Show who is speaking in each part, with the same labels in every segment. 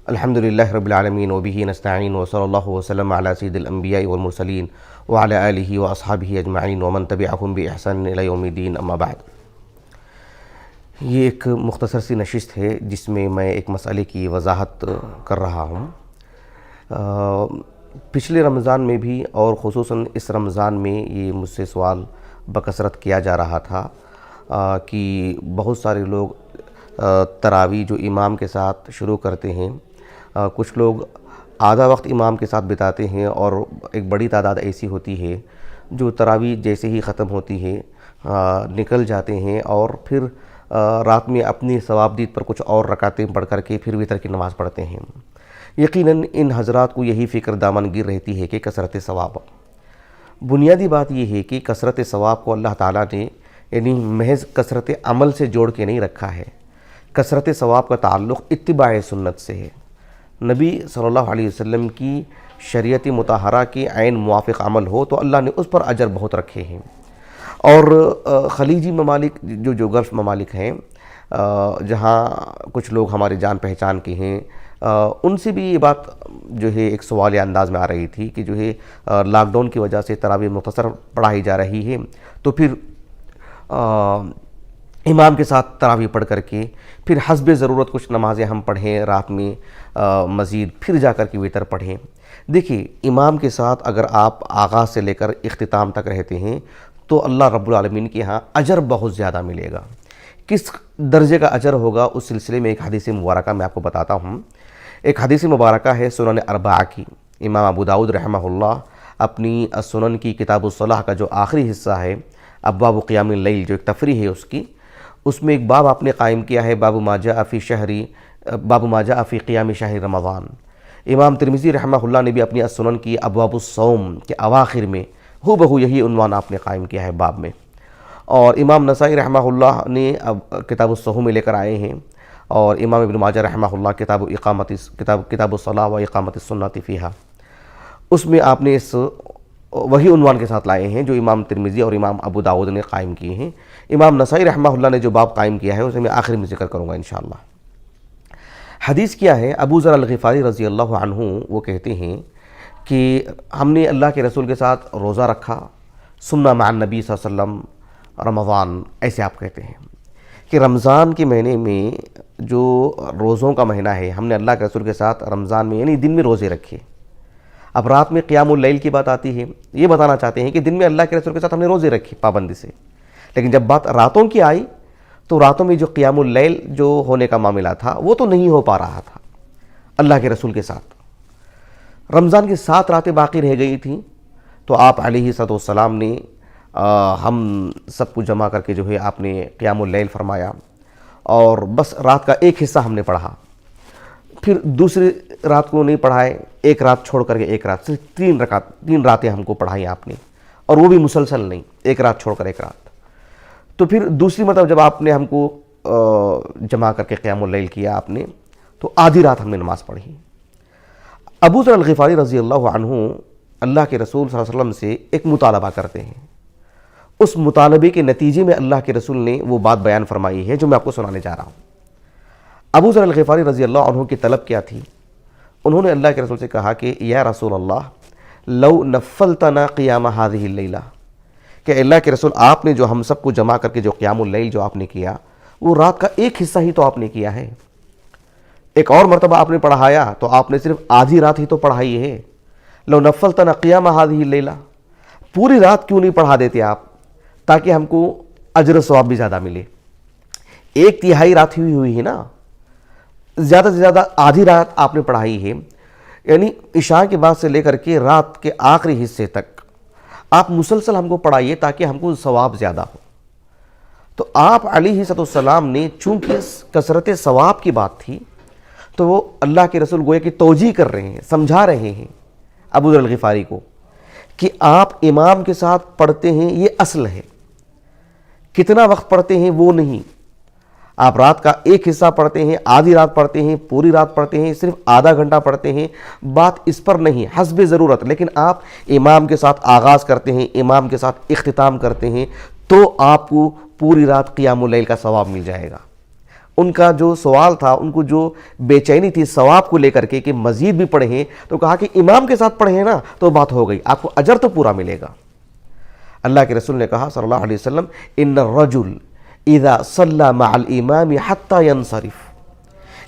Speaker 1: الحمد للہ رب العالمین وبہ نستعین وصلی اللہ وسلم علی سید الانبیاء والمرسلین وعلی آلہ واصحابہ اجمعین ومن تبعہم بإحسان الی یوم الدین اما بعد۔ یہ ایک مختصر سی نشست ہے جس میں میں ایک مسئلے کی وضاحت کر رہا ہوں۔ پچھلے رمضان میں بھی اور خصوصاً اس رمضان میں یہ مجھ سے سوال بکثرت کیا جا رہا تھا کہ بہت سارے لوگ تراویح جو امام کے ساتھ شروع کرتے ہیں، کچھ لوگ آدھا وقت امام کے ساتھ بتاتے ہیں اور ایک بڑی تعداد ایسی ہوتی ہے جو تراویح جیسے ہی ختم ہوتی ہے نکل جاتے ہیں اور پھر رات میں اپنی ثوابدید پر کچھ اور رکعتیں پڑھ کر کے پھر وتر کی نماز پڑھتے ہیں۔ یقیناً ان حضرات کو یہی فکر دامن گیر رہتی ہے کہ کثرت ثواب۔ بنیادی بات یہ ہے کہ کثرت ثواب کو اللہ تعالیٰ نے یعنی محض کثرت عمل سے جوڑ کے نہیں رکھا ہے۔ کثرت ثواب کا تعلق اتباع سنت سے ہے۔ نبی صلی اللہ علیہ وسلم کی شریعت مطہرہ کے عین موافق عمل ہو تو اللہ نے اس پر اجر بہت رکھے ہیں۔ اور خلیجی ممالک جو گلف ممالک ہیں، جہاں کچھ لوگ ہمارے جان پہچان کے ہیں، ان سے بھی یہ بات جو ہے ایک سوالیہ انداز میں آ رہی تھی کہ جو ہے لاک ڈاؤن کی وجہ سے تراویح مختصر پڑھائی جا رہی ہے، تو پھر امام کے ساتھ تراویح پڑھ کر کے پھر حسب ضرورت کچھ نمازیں ہم پڑھیں رات میں مزید، پھر جا کر کے وتر پڑھیں۔ دیکھیے، امام کے ساتھ اگر آپ آغاز سے لے کر اختتام تک رہتے ہیں تو اللہ رب العالمین کے ہاں اجر بہت زیادہ ملے گا۔ کس درجے کا اجر ہوگا اس سلسلے میں ایک حدیث مبارکہ میں آپ کو بتاتا ہوں۔ ایک حدیث مبارکہ ہے سنن اربعہ کی۔ امام ابو داؤد رحمہ اللہ اپنی سنن کی کتاب الصلاح کا جو آخری حصہ ہے، ابواب قیام اللیل، جو ایک تفریح ہے اس میں ایک باب آپ نے قائم کیا ہے، باب ما جاء فی قیام شہر رمضان۔ امام ترمذی رحمہ اللہ نے بھی اپنی سنن کی ابواب الصوم کے اواخر میں بہو یہی عنوان آپ نے قائم کیا ہے باب میں، اور امام نسائی رحمہ اللہ نے کتاب الصحو میں لے کر آئے ہیں، اور امام ابن ماجہ رحمہ اللہ کتاب الصلاۃ و اقامت السنۃ فیہا، اس میں آپ نے وہی عنوان کے ساتھ لائے ہیں جو امام ترمذی اور امام ابو داؤد نے قائم کیے ہیں۔ امام نسائی رحمہ اللہ نے جو باب قائم کیا ہے اسے میں آخر میں ذکر کروں گا انشاءاللہ۔ حدیث کیا ہے؟ ابو ذر الغفاری رضی اللہ عنہ وہ کہتے ہیں کہ ہم نے اللہ کے رسول کے ساتھ روزہ رکھا، سنہ مع النبی صلی اللہ علیہ وسلم رمضان، ایسے آپ کہتے ہیں کہ رمضان کے مہینے میں جو روزوں کا مہینہ ہے، ہم نے اللہ کے رسول کے ساتھ رمضان میں یعنی دن میں روزے رکھے۔ اب رات میں قیام اللیل کی بات آتی ہے، یہ بتانا چاہتے ہیں کہ دن میں اللہ کے رسول کے ساتھ ہم نے روزے رکھے پابندی سے، لیکن جب بات راتوں کی آئی تو راتوں میں جو قیام اللیل جو ہونے کا معاملہ تھا وہ تو نہیں ہو پا رہا تھا اللہ کے رسول کے ساتھ۔ رمضان کی 7 راتیں باقی رہ گئی تھیں تو آپ علیہ السلام نے ہم سب کو جمع کر کے جو ہے آپ نے قیام اللیل فرمایا، اور بس رات کا ایک حصہ ہم نے پڑھا، پھر دوسری رات کو نہیں پڑھائے، ایک رات چھوڑ کر کے ایک رات، صرف 3 راتیں ہم کو پڑھائیں آپ نے، اور وہ بھی مسلسل نہیں، ایک رات چھوڑ کر ایک رات۔ تو پھر دوسری مرتبہ جب آپ نے ہم کو جمع کر کے قیام اللیل کیا آپ نے، تو آدھی رات ہم نے نماز پڑھی۔ ابو ذر الغفاری رضی اللہ عنہ اللہ کے رسول صلی اللہ علیہ وسلم سے ایک مطالبہ کرتے ہیں، اس مطالبے کے نتیجے میں اللہ کے رسول نے وہ بات بیان فرمائی ہے جو میں آپ کو سنانے جا رہا ہوں۔ ابو ذر الغفاری رضی اللہ عنہ کی طلب کیا تھی؟ انہوں نے اللہ کے رسول سے کہا کہ یا رسول اللہ لو نفلتنا قیام هذه اللیلہ، کہ اللہ کے رسول آپ نے جو ہم سب کو جمع کر کے جو قیام اللیل جو آپ نے کیا، وہ رات کا ایک حصہ ہی تو آپ نے کیا ہے، ایک اور مرتبہ آپ نے پڑھایا تو آپ نے صرف آدھی رات ہی تو پڑھائی ہے۔ لو نفلتنا قیام هذه اللیلہ، پوری رات کیوں نہیں پڑھا دیتے آپ تاکہ ہم کو اجر و ثواب بھی زیادہ ملے؟ 1/3 رات ہوئی ہے نا، زیادہ سے زیادہ آدھی رات آپ نے پڑھائی ہے، یعنی عشاء کے بعد سے لے کر کے رات کے آخری حصے تک آپ مسلسل ہم کو پڑھائیے تاکہ ہم کو ثواب زیادہ ہو۔ تو آپ علیہ السلام نے چونکہ کثرت ثواب کی بات تھی تو وہ اللہ کے رسول گویا کہ توجیہ کر رہے ہیں، سمجھا رہے ہیں ابو ذر الغفاری کو کہ آپ امام کے ساتھ پڑھتے ہیں یہ اصل ہے، کتنا وقت پڑھتے ہیں وہ نہیں۔ آپ رات کا ایک حصہ پڑھتے ہیں، آدھی رات پڑھتے ہیں، پوری رات پڑھتے ہیں، صرف آدھا گھنٹہ پڑھتے ہیں، بات اس پر نہیں، حسب ضرورت، لیکن آپ امام کے ساتھ آغاز کرتے ہیں، امام کے ساتھ اختتام کرتے ہیں تو آپ کو پوری رات قیام اللیل کا ثواب مل جائے گا۔ ان کا جو سوال تھا، ان کو جو بے چینی تھی ثواب کو لے کر کے کہ مزید بھی پڑھیں، تو کہا کہ امام کے ساتھ پڑھیں نا تو بات ہو گئی، آپ کو اجر تو پورا ملے گا۔ اللہ کے رسول نے کہا صلی اللہ علیہ وسلم ان الرجل اذا صلی مع الامام حتی ینصرف،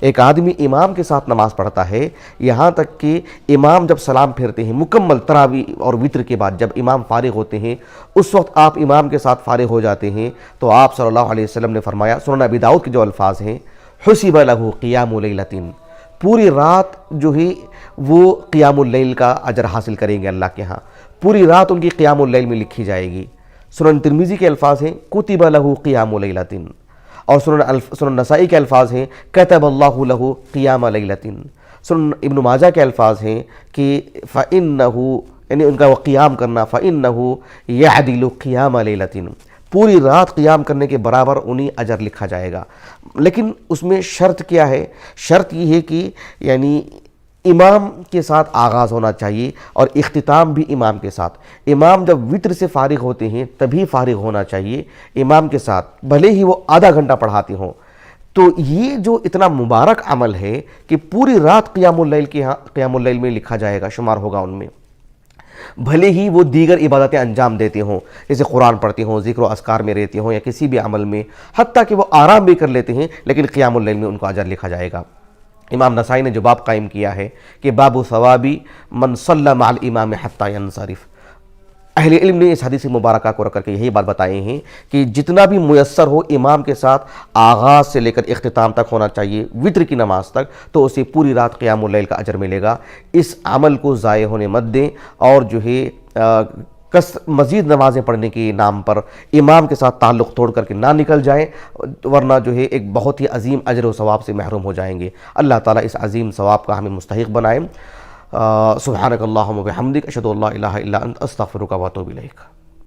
Speaker 1: ایک آدمی امام کے ساتھ نماز پڑھتا ہے یہاں تک کہ امام جب سلام پھیرتے ہیں مکمل تراویح اور وتر کے بعد جب امام فارغ ہوتے ہیں، اس وقت آپ امام کے ساتھ فارغ ہو جاتے ہیں، تو آپ صلی اللہ علیہ وسلم نے فرمایا، سنن ابی داؤد کے جو الفاظ ہیں، حسب لہ قیام لیلۃ، پوری رات جو ہے وہ قیام اللیل کا اجر حاصل کریں گے اللہ کے ہاں، پوری رات ان کی قیام اللیل میں لکھی جائے گی۔ سنن ترمذی کے الفاظ ہیں کتب لہ قیام لیلۃ، اور سنن نسائی کے الفاظ ہیں کتب اللہ لہ قیام لیلۃ، سنن ابن ماجہ کے الفاظ ہیں کہ فإنہ، یعنی ان کا وہ قیام کرنا، فإنہ یعدل قیام لیلۃ، پوری رات قیام کرنے کے برابر انہیں اجر لکھا جائے گا۔ لیکن اس میں شرط کیا ہے؟ شرط یہ ہے کہ یعنی امام کے ساتھ آغاز ہونا چاہیے اور اختتام بھی امام کے ساتھ۔ امام جب وتر سے فارغ ہوتے ہیں تبھی فارغ ہونا چاہیے امام کے ساتھ، بھلے ہی وہ آدھا گھنٹہ پڑھاتے ہوں۔ تو یہ جو اتنا مبارک عمل ہے کہ پوری رات قیام اللیل میں لکھا جائے گا، شمار ہوگا ان میں، بھلے ہی وہ دیگر عبادتیں انجام دیتے ہوں، جیسے قرآن پڑھتے ہوں، ذکر و اذکار میں رہتے ہوں، یا کسی بھی عمل میں، حتیٰ کہ وہ آرام بھی کر لیتے ہیں، لیکن قیام اللیل میں ان کو اجر لکھا جائے گا۔ امام نسائی نے جو باب قائم کیا ہے کہ باب ثوابی من صلی مع الامام حتی ینصرف، اہل علم نے اس حدیث مبارکہ کو رکھ کر کے یہی بات بتائے ہیں کہ جتنا بھی میسر ہو امام کے ساتھ آغاز سے لے کر اختتام تک ہونا چاہیے، وتر کی نماز تک، تو اسے پوری رات قیام اللیل کا اجر ملے گا۔ اس عمل کو ضائع ہونے مت دیں، اور جو ہے مزید نمازیں پڑھنے کے نام پر امام کے ساتھ تعلق توڑ کر کے نہ نکل جائیں، ورنہ جو ہے ایک بہت ہی عظیم اجر و ثواب سے محروم ہو جائیں گے۔ اللہ تعالیٰ اس عظیم ثواب کا ہمیں مستحق بنائے۔ سبحانک اللہم و بحمدک، اشہد ان لا الہ الا انت، استغفرک و اتوب الیک۔